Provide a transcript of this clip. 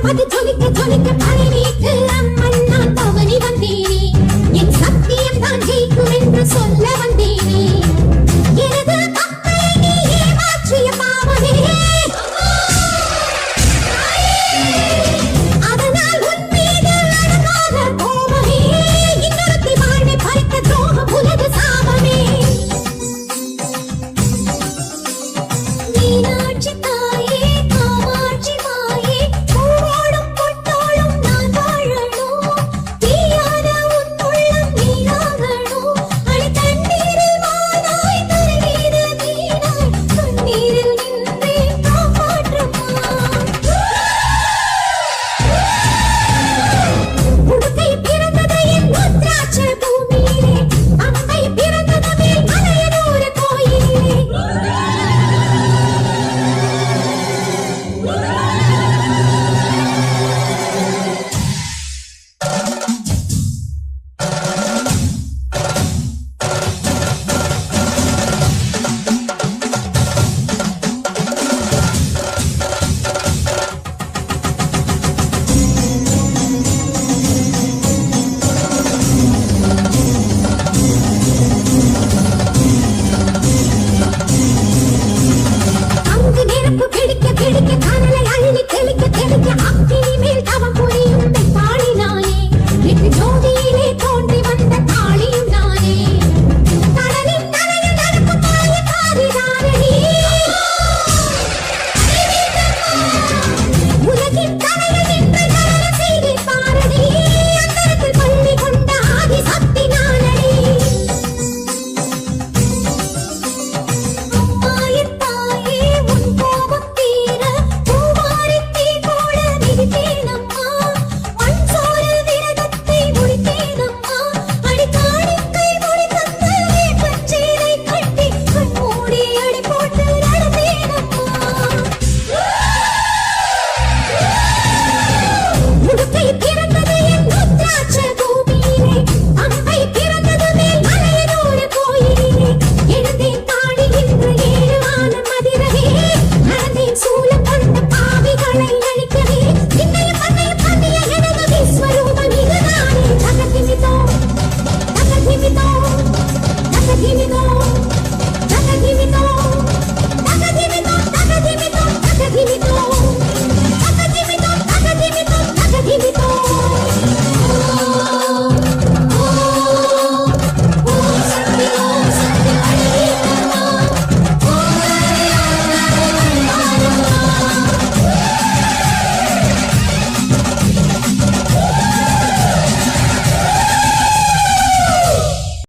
அது ஜொலிக்க ஜொலிக்க பரவிட்டு அம்மன் நான் பவனி வந்தேனே என் சத்தியம் தான் ஜெயிக்கும் என்று சொல்ல வந்தேனே எனது மக்களை நீ ஏமாற்றிய பாவமே அதனால் உன் மீது அடங்காத கோபமே இன்னொருத்தி வாழ்வை பறித்த துரோகம் உனது சாபமே மீனாட்சி தாயே காமாட்சி மாயே பூவோடும் பொட்டோடும் நான் வாழணும் தீயான உன் உள்ளம் நீராகணும் அடி தண்ணீரில் மானாய் தருவீது நீனாய் கண்ணீரில் நின்றே காப்பாற்றம்மா உடுக்கை பிறந்தது என் முத்ராட்ச பூமியிலே அம்பை பிறந்தது மேல் மலையனூர் கோயிலிலே அங்கு நெருப்பு பிடிக்க பிடிக்க கனலை அள்ளி தெளிக்க தெளிக்க அக்கினி